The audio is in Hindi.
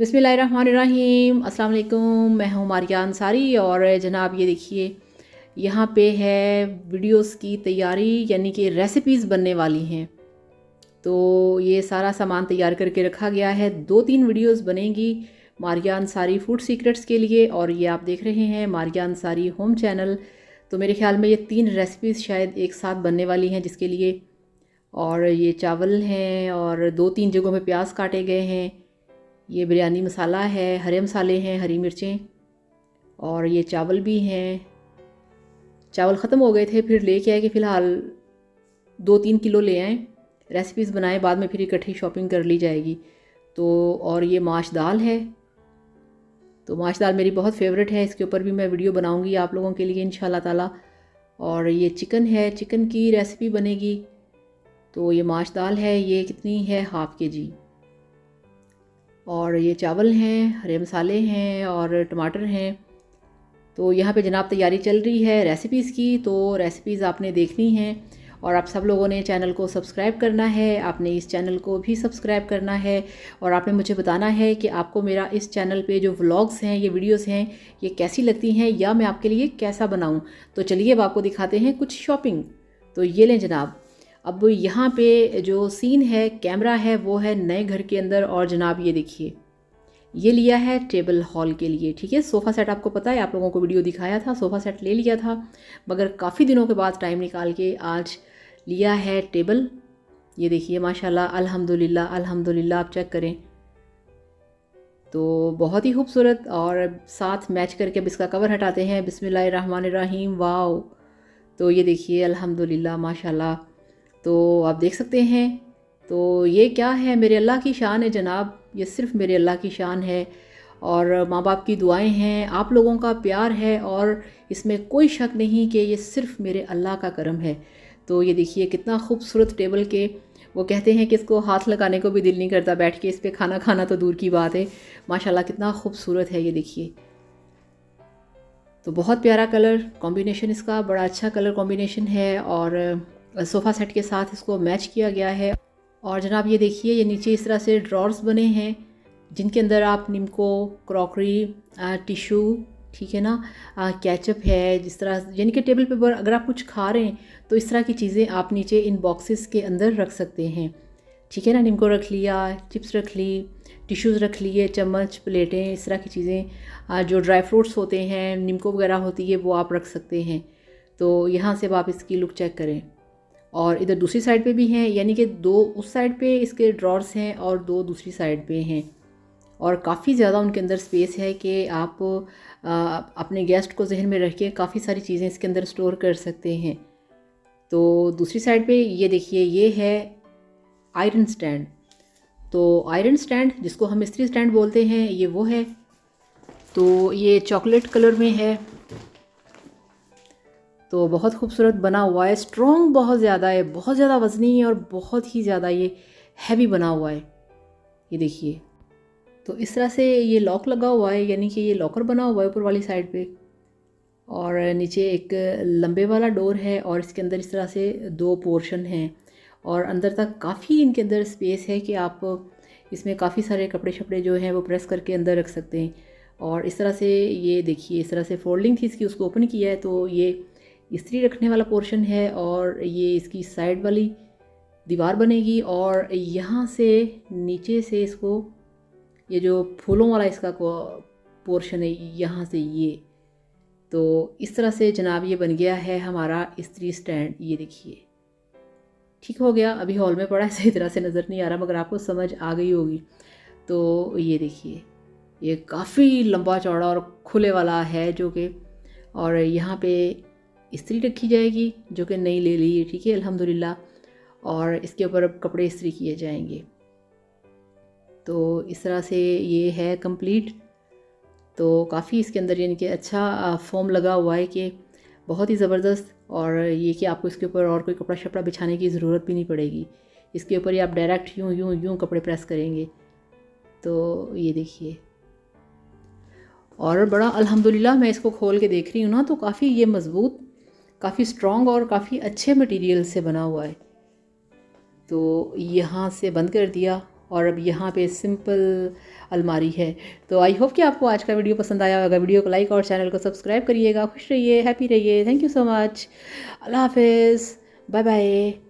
बिस्मिल्लाहिर्रहमानिर्रहीम अस्सलाम वालेकुम। मैं हूँ मारिया अंसारी और जनाब ये देखिए यहाँ पे है वीडियोस की तैयारी, यानी कि रेसिपीज़ बनने वाली हैं। तो ये सारा सामान तैयार करके रखा गया है। 2-3 वीडियोस बनेंगी मारिया अंसारी फूड सीक्रेट्स के लिए, और ये आप देख रहे हैं मारिया अंसारी होम चैनल। तो मेरे ख्याल में ये 3 रेसिपीज़ शायद एक साथ बनने वाली हैं जिसके लिए। और ये चावल हैं और 2-3 जगहों पे प्याज काटे गए हैं। ये बिरयानी मसाला है, हरे मसाले हैं, हरी मिर्चें, और ये चावल भी हैं। चावल ख़त्म हो गए थे, फिर लेके आए कि फ़िलहाल 2-3 किलो ले आएँ, रेसिपीज़ बनाएं, बाद में फिर इकट्ठी शॉपिंग कर ली जाएगी। तो और ये माश दाल है। तो माश दाल मेरी बहुत फेवरेट है, इसके ऊपर भी मैं वीडियो बनाऊंगी आप लोगों के लिए इंशाल्लाह ताला। और ये चिकन है, चिकन की रेसिपी बनेगी। तो ये माश दाल है, ये कितनी है, हाफ़ kg। और ये चावल हैं, हरे मसाले हैं और टमाटर हैं। तो यहाँ पे जनाब तैयारी चल रही है रेसिपीज़ की। तो रेसिपीज़ आपने देखनी हैं और आप सब लोगों ने चैनल को सब्सक्राइब करना है। आपने इस चैनल को भी सब्सक्राइब करना है और आपने मुझे बताना है कि आपको मेरा इस चैनल पे जो व्लॉग्स हैं, ये वीडियोस हैं, ये कैसी लगती हैं या मैं आपके लिए कैसा बनाऊँ। तो चलिए अब आपको दिखाते हैं कुछ शॉपिंग। तो ये लें जनाब। अब यहाँ पे जो सीन है, कैमरा है, वो है नए घर के अंदर। और जनाब ये देखिए, ये लिया है टेबल हॉल के लिए। ठीक है, सोफ़ा सेट आपको पता है, आप लोगों को वीडियो दिखाया था, सोफ़ा सेट ले लिया था, मगर काफ़ी दिनों के बाद टाइम निकाल के आज लिया है टेबल। ये देखिए माशाल्लाह, अल्हम्दुलिल्लाह अल्हम्दुलिल्लाह, आप चेक करें तो बहुत ही खूबसूरत। और साथ मैच करके अब इसका कवर हटाते हैं। बिस्मिल्लाहिर्रहमानिर्रहीम। वाओ! तो ये देखिए अल्हम्दुलिल्लाह माशाल्लाह। तो आप देख सकते हैं। तो ये क्या है, मेरे अल्लाह की शान है जनाब, ये सिर्फ़ मेरे अल्लाह की शान है। और माँ बाप की दुआएं हैं, आप लोगों का प्यार है, और इसमें कोई शक नहीं कि ये सिर्फ़ मेरे अल्लाह का करम है। तो ये देखिए कितना खूबसूरत टेबल के, वो कहते हैं कि इसको हाथ लगाने को भी दिल नहीं करता, बैठ के इस पे खाना खाना तो दूर की बात है। माशाल्लाह कितना खूबसूरत है, ये देखिए। तो बहुत प्यारा कलर कॉम्बिनेशन इसका, बड़ा अच्छा कलर कॉम्बिनेशन है। और सोफ़ा सेट के साथ इसको मैच किया गया है। और जनाब ये देखिए, ये नीचे इस तरह से ड्रॉर्स बने हैं जिनके अंदर आप निम्को, क्रॉकरी, टिशू, ठीक है ना, केचप है, जिस तरह यानी कि टेबल पे अगर आप कुछ खा रहे हैं तो इस तरह की चीज़ें आप नीचे इन बॉक्सेस के अंदर रख सकते हैं। ठीक है ना, निम्को रख लिया, चिप्स रख ली, टिश्यूज़ रख लिए, चम्मच, प्लेटें, इस तरह की चीज़ें, जो ड्राई फ्रूट्स होते हैं, निम्को वगैरह होती है, वो आप रख सकते हैं। तो यहाँ से अब आप इसकी लुक चेक करें। और इधर दूसरी साइड पे भी हैं, यानी कि 2 उस साइड पे इसके ड्रॉर्स हैं और 2 दूसरी साइड पे हैं। और काफ़ी ज़्यादा उनके अंदर स्पेस है कि आप अपने गेस्ट को जहन में रख के काफ़ी सारी चीज़ें इसके अंदर स्टोर कर सकते हैं। तो दूसरी साइड पे ये देखिए, ये है आयरन स्टैंड। तो आयरन स्टैंड, जिसको हम इस्त्री स्टैंड बोलते हैं, ये वो है। तो ये चॉकलेट कलर में है। तो बहुत खूबसूरत बना हुआ है, स्ट्रॉन्ग बहुत ज़्यादा है, बहुत ज़्यादा वज़नी है और बहुत ही ज़्यादा ये हैवी बना हुआ है। ये देखिए, तो इस तरह से ये लॉक लगा हुआ है, यानी कि ये लॉकर बना हुआ है ऊपर वाली साइड पे। और नीचे एक लंबे वाला डोर है और इसके अंदर इस तरह से 2 पोर्शन हैं। और अंदर तक काफ़ी इनके अंदर स्पेस है कि आप इसमें काफ़ी सारे कपड़े शपड़े जो हैं वो प्रेस करके अंदर रख सकते हैं। और इस तरह से ये देखिए, इस तरह से फोल्डिंग थी इसकी, उसको ओपन किया है तो ये इस्त्री रखने वाला पोर्शन है। और ये इसकी साइड वाली दीवार बनेगी। और यहाँ से नीचे से इसको, ये जो फूलों वाला इसका पोर्शन है, यहाँ से ये, तो इस तरह से जनाब ये बन गया है हमारा इस्त्री स्टैंड। ये देखिए ठीक हो गया। अभी हॉल में पड़ा है, सही तरह से नज़र नहीं आ रहा, मगर आपको समझ आ गई होगी। तो ये देखिए, ये काफ़ी लंबा चौड़ा और खुले वाला है जो कि, और यहाँ पे इस्त्री रखी जाएगी जो कि नई ले ली है। ठीक है, अल्हम्दुलिल्लाह। और इसके ऊपर अब कपड़े इस्त्री किए जाएंगे। तो इस तरह से ये है कंप्लीट। तो काफ़ी इसके अंदर यानी कि अच्छा फोम लगा हुआ है कि बहुत ही ज़बरदस्त। और ये कि आपको इसके ऊपर और कोई कपड़ा शपड़ा बिछाने की ज़रूरत भी नहीं पड़ेगी, इसके ऊपर ही आप डायरेक्ट यूँ यूँ यूँ कपड़े प्रेस करेंगे। तो ये देखिए, और बड़ा अल्हम्दुलिल्लाह, मैं इसको खोल के देख रही हूँ ना, तो काफ़ी ये मज़बूत, काफ़ी स्ट्रॉन्ग और काफ़ी अच्छे मटेरियल से बना हुआ है। तो यहाँ से बंद कर दिया और अब यहाँ पे सिंपल अलमारी है। तो आई होप कि आपको आज का वीडियो पसंद आया होगा। वीडियो को लाइक और चैनल को सब्सक्राइब करिएगा। खुश रहिए, हैप्पी रहिए। Thank you so much. अल्लाह हाफिज़, बाय बाय।